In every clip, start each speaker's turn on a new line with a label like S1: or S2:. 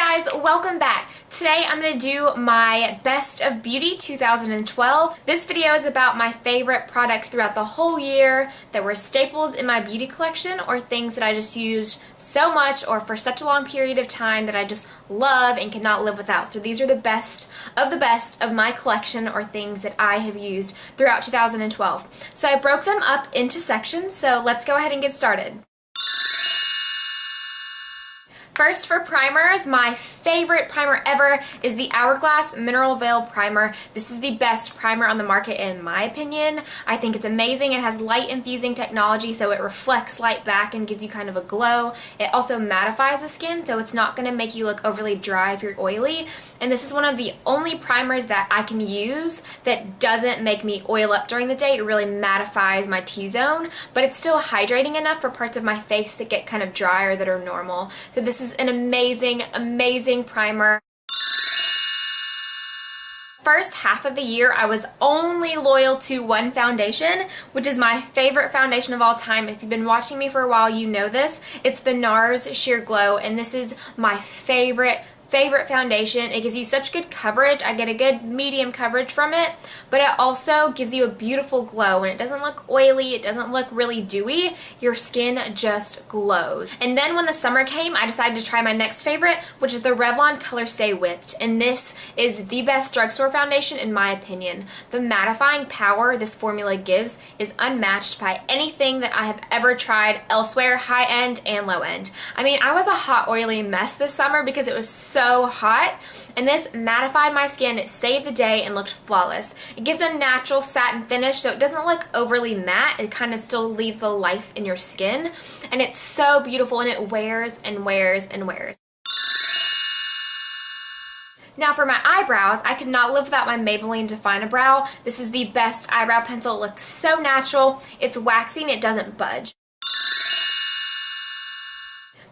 S1: guys, welcome back. Today I'm going to do my Best of Beauty 2012. This video is about my favorite products throughout the whole year that were staples in my beauty collection or things that I just used so much or for such a long period of time that I just love and cannot live without. So these are the best of my collection or things that I have used throughout 2012. So I broke them up into sections, so let's go ahead and get started. First, for primers, my favorite primer ever is the Hourglass Mineral Veil Primer. This is the best primer on the market in my opinion. I think it's amazing. It has light infusing technology, so it reflects light back and gives you kind of a glow. It also mattifies the skin, so it's not going to make you look overly dry if you're oily. And this is one of the only primers that I can use that doesn't make me oil up during the day. It really mattifies my T-zone, but it's still hydrating enough for parts of my face that get kind of dry or that are normal. So this is an amazing primer. First half of the year, I was only loyal to one foundation, which is my favorite foundation of all time. If you've been watching me for a while, you know this. It's the Nars Sheer Glow, and this is my favorite foundation. It gives you such good coverage. I get a good medium coverage from it, but it also gives you a beautiful glow, and it doesn't look oily, it doesn't look really dewy. Your skin just glows. And then when the summer came, I decided to try my next favorite, which is the Revlon Color Stay Whipped, and this is the best drugstore foundation in my opinion. The mattifying power this formula gives is unmatched by anything that I have ever tried elsewhere, high end and low end. I mean, I was a hot oily mess this summer because it was so hot, and this mattified my skin. It saved the day and looked flawless. It gives a natural satin finish, so it doesn't look overly matte. It kind of still leaves the life in your skin, and it's so beautiful, and it wears and wears and wears. Now for my eyebrows, I could not live without my Maybelline Define-A-Brow. This is the best eyebrow pencil. It looks so natural. It's waxing, it doesn't budge.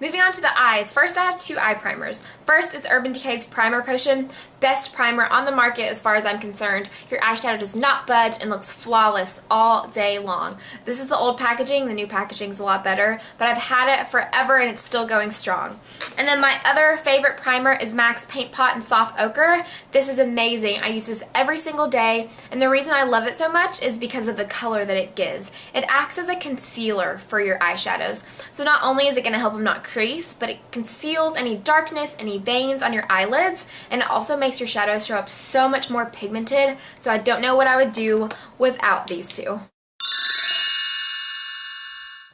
S1: Moving on to the eyes, first I have two eye primers. First is Urban Decay's Primer Potion. Best primer on the market as far as I'm concerned. Your eyeshadow does not budge and looks flawless all day long. This is the old packaging, the new packaging is a lot better, but I've had it forever and it's still going strong. And then my other favorite primer is MAC's Paint Pot in Soft Ochre. This is amazing. I use this every single day, and the reason I love it so much is because of the color that it gives. It acts as a concealer for your eyeshadows. So not only is it going to help them not crease, but it conceals any darkness, any veins on your eyelids, and it also makes your shadows show up so much more pigmented, so I don't know what I would do without these two.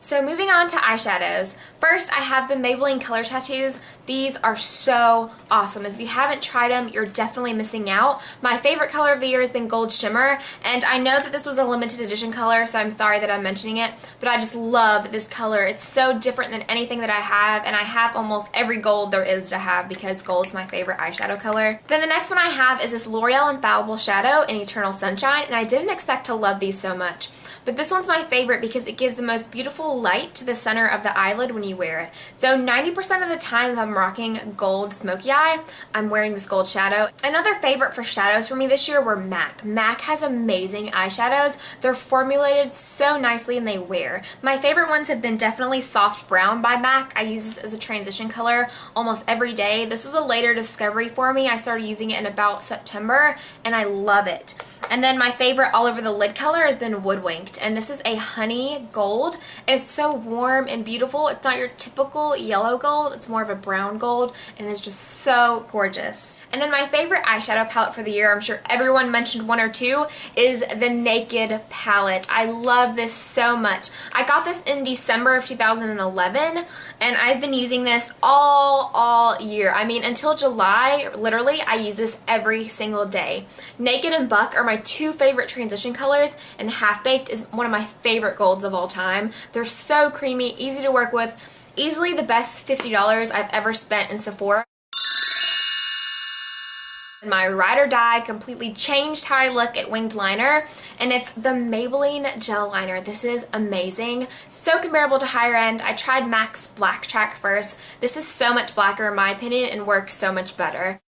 S1: So moving on to eyeshadows. First, I have the Maybelline Color Tattoos. These are so awesome. If you haven't tried them, you're definitely missing out. My favorite color of the year has been Gold Shimmer, and I know that this was a limited edition color, so I'm sorry that I'm mentioning it, but I just love this color. It's so different than anything that I have, and I have almost every gold there is to have because gold is my favorite eyeshadow color. Then the next one I have is this L'Oreal Infallible Shadow in Eternal Sunshine, and I didn't expect to love these so much. But this one's my favorite because it gives the most beautiful light to the center of the eyelid when you wear it. So 90% of the time if I'm rocking gold smoky eye, I'm wearing this gold shadow. Another favorite for shadows for me this year were MAC. MAC has amazing eyeshadows. They're formulated so nicely and they wear. My favorite ones have been definitely Soft Brown by MAC. I use this as a transition color almost every day. This was a later discovery for me. I started using it in about September and I love it. And then my favorite all over the lid color has been Woodwinked, and this is a honey gold, and it's so warm and beautiful. It's not your typical yellow gold, it's more of a brown gold, and it's just so gorgeous. And then my favorite eyeshadow palette for the year, I'm sure everyone mentioned one or two, is the Naked palette. I love this so much. I got this in December of 2011, and I've been using this all year. I mean, until July, literally, I use this every single day. Naked and Buck are my two favorite transition colors, and Half Baked is one of my favorite golds of all time. They're so creamy, easy to work with, easily the best $50 I've ever spent in Sephora. My ride or die completely changed how I look at winged liner, and it's the Maybelline Gel Liner. This is amazing. So comparable to higher end. I tried MAC's Black Track first. This is so much blacker in my opinion and works so much better.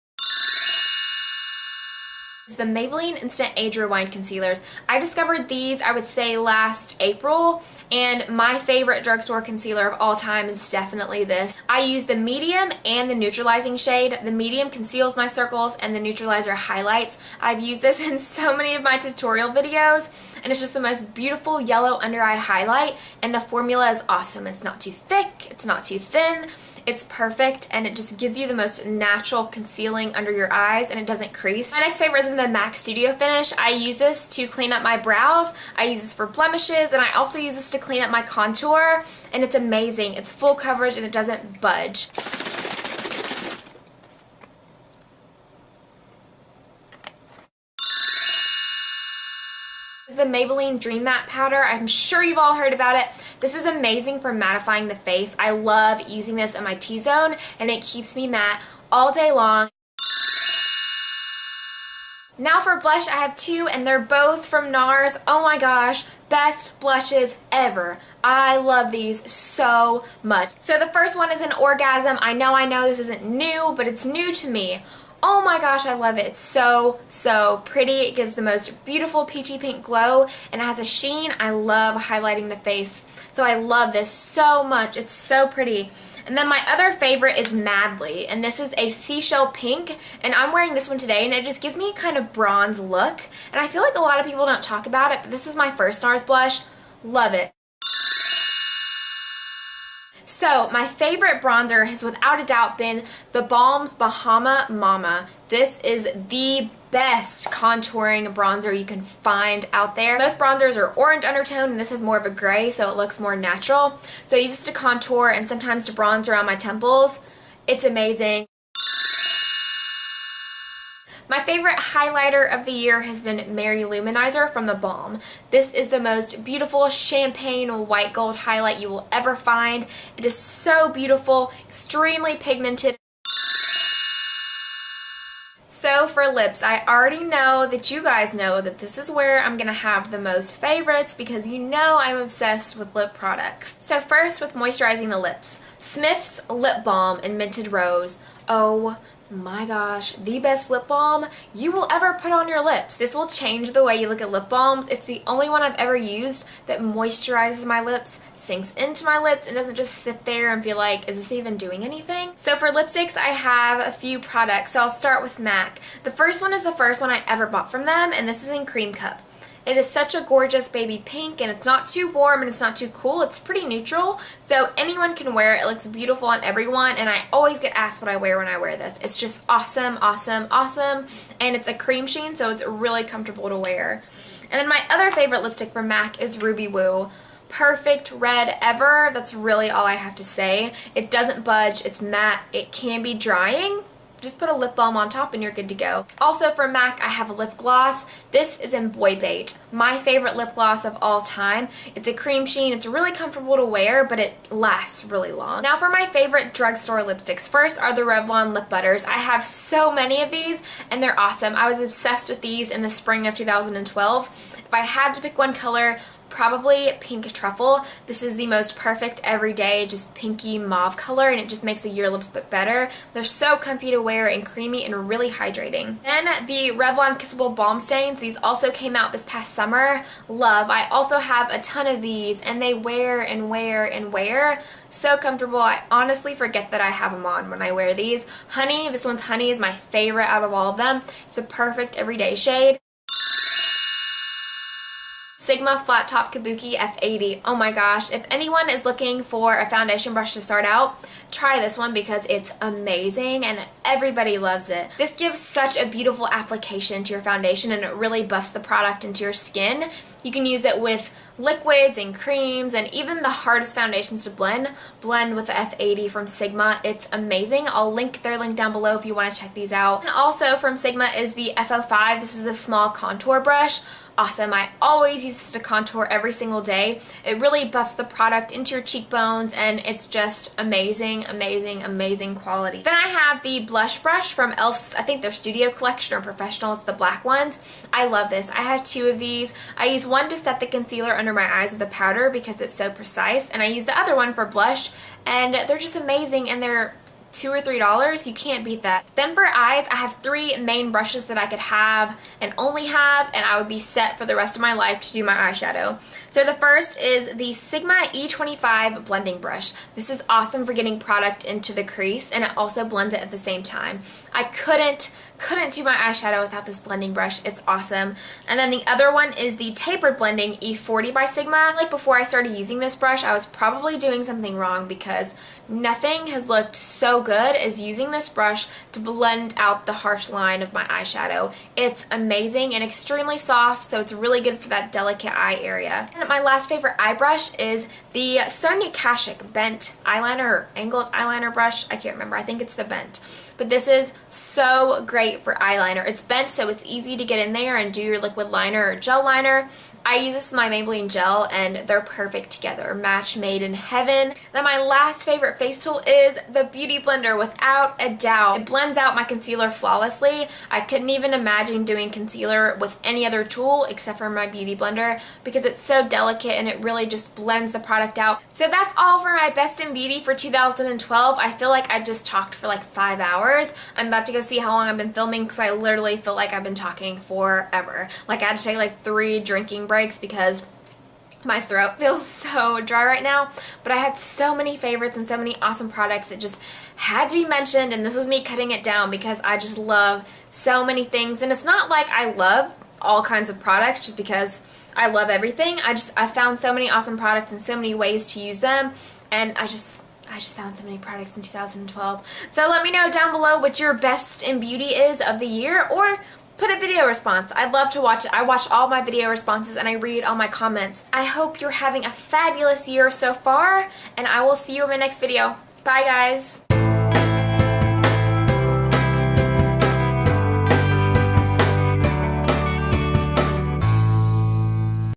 S1: The Maybelline Instant Age Rewind Concealers. I discovered these, I would say, last April, and my favorite drugstore concealer of all time is definitely this. I use the medium and the neutralizing shade. The medium conceals my circles and the neutralizer highlights. I've used this in so many of my tutorial videos, and it's just the most beautiful yellow under eye highlight, and the formula is awesome. It's not too thick, it's not too thin. It's perfect, and it just gives you the most natural concealing under your eyes, and it doesn't crease. My next favorite is in the MAC Studio Finish. I use this to clean up my brows. I use this for blemishes, and I also use this to clean up my contour, and it's amazing. It's full coverage, and it doesn't budge. The Maybelline Dream Matte Powder. I'm sure you've all heard about it. This is amazing for mattifying the face. I love using this in my T-zone, and it keeps me matte all day long. Now for blush, I have two, and they're both from Nars. Oh my gosh, best blushes ever. I love these so much. So the first one is an Orgasm. I know this isn't new, but it's new to me. Oh my gosh, I love it. It's so, so pretty. It gives the most beautiful peachy pink glow, and it has a sheen. I love highlighting the face. So I love this so much. It's so pretty. And then my other favorite is Madly, and this is a seashell pink, and I'm wearing this one today, and it just gives me a kind of bronze look. And I feel like a lot of people don't talk about it, but this is my first Nars blush. Love it. So my favorite bronzer has without a doubt been the Balm's Bahama Mama. This is the best contouring bronzer you can find out there. Most bronzers are orange undertone, and this is more of a gray, so it looks more natural. So I use this to contour and sometimes to bronze around my temples. It's amazing. My favorite highlighter of the year has been Mary Luminizer from the Balm. This is the most beautiful champagne white gold highlight you will ever find. It is so beautiful, extremely pigmented. So for lips, I already know that you guys know that this is where I'm going to have the most favorites, because you know I'm obsessed with lip products. So first, with moisturizing the lips, Smith's Lip Balm in Minted Rose. Oh my gosh, the best lip balm you will ever put on your lips. This will change the way you look at lip balms. It's the only one I've ever used that moisturizes my lips, sinks into my lips, and doesn't just sit there and feel like, is this even doing anything? So for lipsticks, I have a few products. So I'll start with MAC. The first one is the first one I ever bought from them, and this is in Cream Cup. It is such a gorgeous baby pink, and it's not too warm and it's not too cool. It's pretty neutral, so anyone can wear it. It looks beautiful on everyone, and I always get asked what I wear when I wear this. It's just awesome, awesome, awesome, and it's a cream sheen, so it's really comfortable to wear. And then my other favorite lipstick from MAC is Ruby Woo. Perfect red ever. That's really all I have to say. It doesn't budge. It's matte. It can be drying. Just put a lip balm on top and you're good to go. Also from MAC, I have a lip gloss. This is in Boy Bait, my favorite lip gloss of all time. It's a cream sheen. It's really comfortable to wear, but it lasts really long. Now for my favorite drugstore lipsticks. First are the Revlon lip butters. I have so many of these, and they're awesome. I was obsessed with these in the spring of 2012. If I had to pick one color, probably pink truffle. This is the most perfect everyday, just pinky mauve color, and it just makes your lips look better. They're so comfy to wear and creamy and really hydrating. Then the Revlon Kissable Balm Stains. These also came out this past summer. Love. I also have a ton of these, and they wear and wear and wear. So comfortable. I honestly forget that I have them on when I wear these. Honey, this one's Honey is my favorite out of all of them. It's the perfect everyday shade. Sigma Flat Top Kabuki F80. Oh my gosh, if anyone is looking for a foundation brush to start out, try this one because it's amazing and everybody loves it. This gives such a beautiful application to your foundation, and it really buffs the product into your skin. You can use it with liquids and creams and even the hardest foundations to blend with the F80 from Sigma. It's amazing. I'll link their link down below if you want to check these out. And also from Sigma is the F05. This is the small contour brush. Awesome. I always use this to contour every single day. It really buffs the product into your cheekbones, and it's just amazing, amazing, amazing quality. Then I have the blush brush from e.l.f.'s, I think their Studio Collection or Professional. It's the black ones. I love this. I have two of these. I use one to set the concealer under my eyes with the powder because it's so precise, and I use the other one for blush, and they're just amazing, and they're $2 or $3, you can't beat that. Then for eyes, I have 3 main brushes that I could have and only have, and I would be set for the rest of my life to do my eyeshadow. So the first is the Sigma E25 blending brush. This is awesome for getting product into the crease, and it also blends it at the same time. I couldn't do my eyeshadow without this blending brush. It's awesome. And then the other one is the tapered blending E40 by Sigma. Like before I started using this brush, I was probably doing something wrong because nothing has looked so good as using this brush to blend out the harsh line of my eyeshadow. It's amazing and extremely soft, so it's really good for that delicate eye area. And my last favorite eye brush is the Sonia Kashuk bent eyeliner or angled eyeliner brush. I can't remember. I think it's the bent. But this is so great for eyeliner. It's bent, so it's easy to get in there and do your liquid liner or gel liner. I use this with my Maybelline gel, and they're perfect together. Match made in heaven. Then my last favorite face tool is the Beauty Blender, without a doubt. It blends out my concealer flawlessly. I couldn't even imagine doing concealer with any other tool except for my Beauty Blender because it's so delicate and it really just blends the product out. So that's all for my Best in Beauty for 2012. I feel like I just talked for like 5 hours. I'm about to go see how long I've been filming because I literally feel like I've been talking forever. Like I had to take like 3 drinking breaks because my throat feels so dry right now. But I had so many favorites and so many awesome products that just had to be mentioned, and this was me cutting it down because I just love so many things. And it's not like I love all kinds of products just because I love everything. I found so many awesome products and so many ways to use them, and I just found so many products in 2012. So let me know down below what your Best in Beauty is of the year, or put a video response. I'd love to watch it. I watch all my video responses and I read all my comments. I hope you're having a fabulous year so far, and I will see you in my next video. Bye guys!